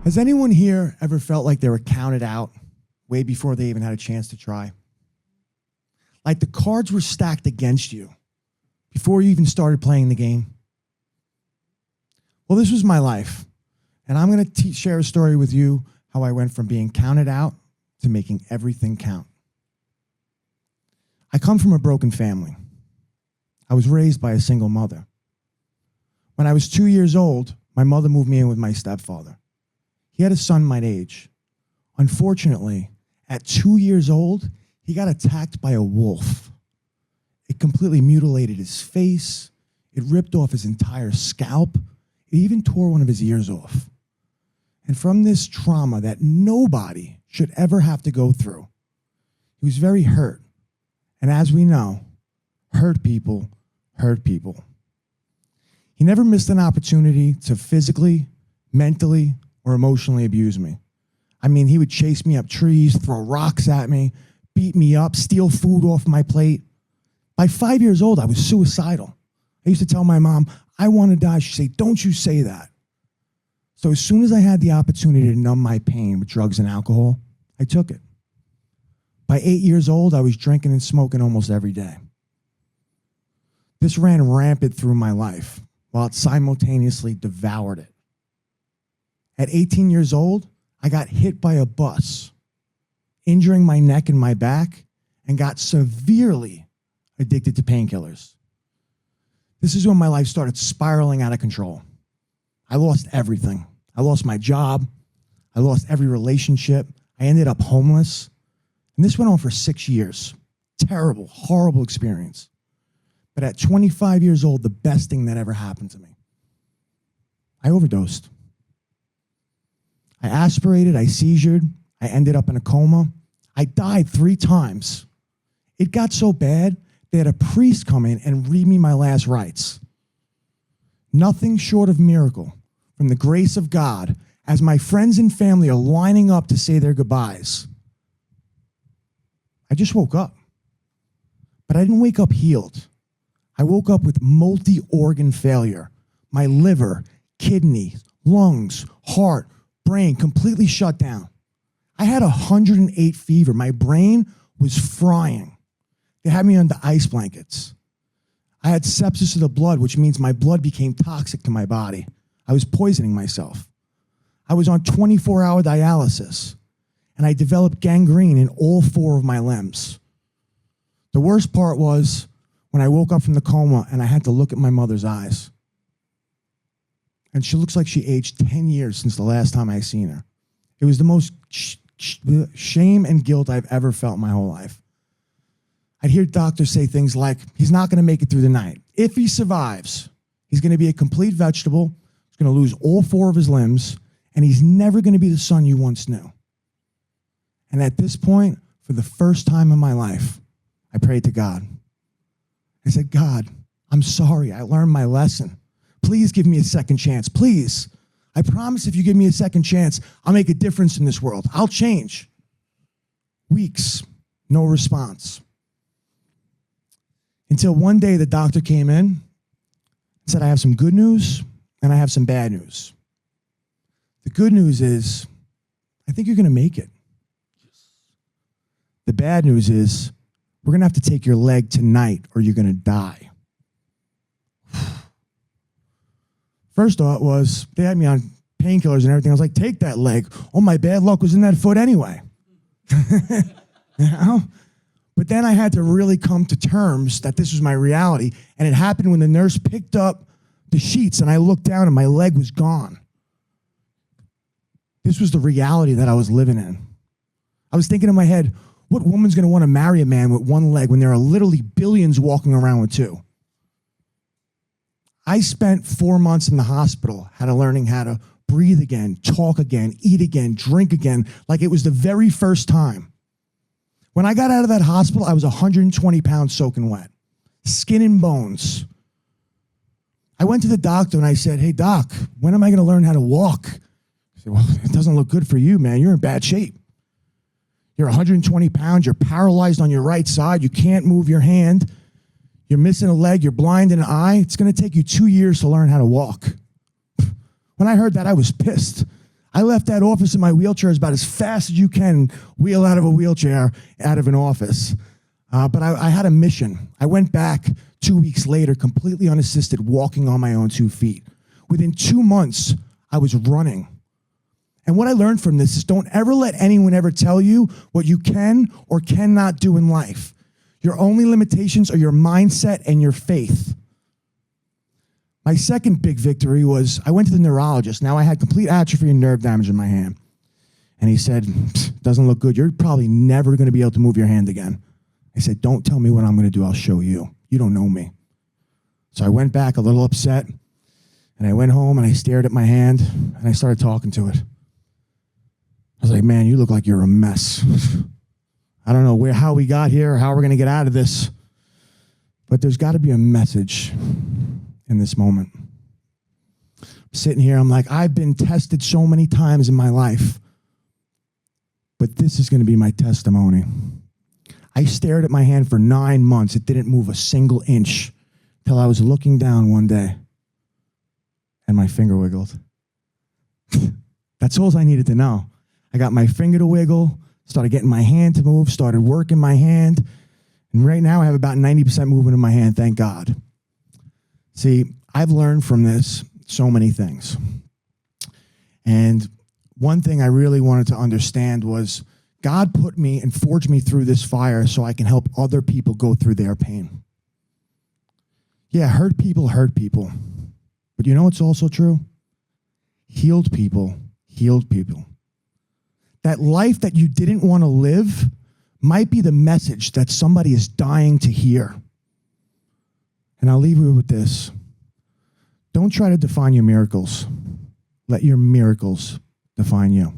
Has anyone here ever felt like they were counted out way before they even had a chance to try? Like the cards were stacked against you before you even started playing the game? Well, this was my life, and I'm going to share a story with you how I went from being counted out to making everything count. I come from a broken family. I was raised by a single mother. When I was 2 years old, my mother moved me in with my stepfather. He had a son my age. Unfortunately, at 2 years old, he got attacked by a wolf. It completely mutilated his face. It ripped off his entire scalp. It even tore one of his ears off. And from this trauma that nobody should ever have to go through, he was very hurt. And as we know, hurt people hurt people. He never missed an opportunity to physically, mentally, or emotionally abuse me. I mean, he would chase me up trees, throw rocks at me, beat me up, steal food off my plate. By 5 years old, I was suicidal. I used to tell my mom, I want to die. She'd say, don't you say that. So as soon as I had the opportunity to numb my pain with drugs and alcohol, I took it. By 8 years old, I was drinking and smoking almost every day. This ran rampant through my life while it simultaneously devoured it. At 18 years old, I got hit by a bus, injuring my neck and my back, and got severely addicted to painkillers. This is when my life started spiraling out of control. I lost everything. I lost my job. I lost every relationship. I ended up homeless. And this went on for 6 years. Terrible, horrible experience. But at 25 years old, the best thing that ever happened to me. I overdosed. I aspirated, I seizured, I ended up in a coma. I died 3 times. It got so bad, they had a priest come in and read me my last rites. Nothing short of miracle from the grace of God as my friends and family are lining up to say their goodbyes. I just woke up. But I didn't wake up healed. I woke up with multi-organ failure. My liver, kidneys, lungs, heart, brain completely shut down. I had 108 fever. My brain was frying. They had me under ice blankets. I had sepsis of the blood, which means my blood became toxic to my body. I was poisoning myself. I was on 24-hour dialysis, and I developed gangrene in all 4 of my limbs. The worst part was when I woke up from the coma and I had to look at my mother's eyes. And she looks like she aged 10 years since the last time I seen her. It was the most shame and guilt I've ever felt in my whole life. I'd hear doctors say things like, he's not going to make it through the night. If he survives, he's going to be a complete vegetable, he's going to lose all 4 of his limbs, and he's never going to be the son you once knew. And at this point, for the first time in my life, I prayed to God. I said, God, I'm sorry. I learned my lesson. Please give me a second chance. Please. I promise if you give me a second chance, I'll make a difference in this world. I'll change. Weeks, no response. Until one day the doctor came in and said, I have some good news and I have some bad news. The good news is, I think you're going to make it. The bad news is, we're going to have to take your leg tonight or you're going to die. First thought was, they had me on painkillers and everything. I was like, take that leg. Oh, my bad luck was in that foot anyway. You know? But then I had to really come to terms that this was my reality. And it happened when the nurse picked up the sheets and I looked down and my leg was gone. This was the reality that I was living in. I was thinking in my head, what woman's going to want to marry a man with one leg when there are literally billions walking around with 2? I spent 4 months in the hospital, learning how to breathe again, talk again, eat again, drink again, like it was the very first time. When I got out of that hospital, I was 120 pounds soaking wet, skin and bones. I went to the doctor and I said, hey, doc, when am I going to learn how to walk? He said, well, it doesn't look good for you, man. You're in bad shape. You're 120 pounds. You're paralyzed on your right side. You can't move your hand. You're missing a leg. You're blind in an eye. It's going to take you 2 years to learn how to walk. When I heard that, I was pissed. I left that office in my wheelchair as about as fast as you can wheel out of a wheelchair out of an office. But I had a mission. I went back 2 weeks later, completely unassisted, walking on my own 2 feet. Within 2 months, I was running. And what I learned from this is don't ever let anyone ever tell you what you can or cannot do in life. Your only limitations are your mindset and your faith. My second big victory was I went to the neurologist. Now I had complete atrophy and nerve damage in my hand. And he said, doesn't look good. You're probably never going to be able to move your hand again. I said, don't tell me what I'm going to do. I'll show you. You don't know me. So I went back a little upset, and I went home, and I stared at my hand, and I started talking to it. I was like, man, you look like you're a mess. I don't know how we got here or how we're going to get out of this, but there's got to be a message in this moment. I'm sitting here, I'm like, I've been tested so many times in my life, but this is going to be my testimony. I stared at my hand for 9 months. It didn't move a single inch till I was looking down one day and my finger wiggled. That's all I needed to know. I got my finger to wiggle, started getting my hand to move, started working my hand. And right now I have about 90% movement in my hand, thank God. See, I've learned from this so many things. And one thing I really wanted to understand was God put me and forged me through this fire so I can help other people go through their pain. Yeah, hurt people. But you know what's also true? Healed people. That life that you didn't want to live might be the message that somebody is dying to hear. And I'll leave you with this. Don't try to define your miracles. Let your miracles define you.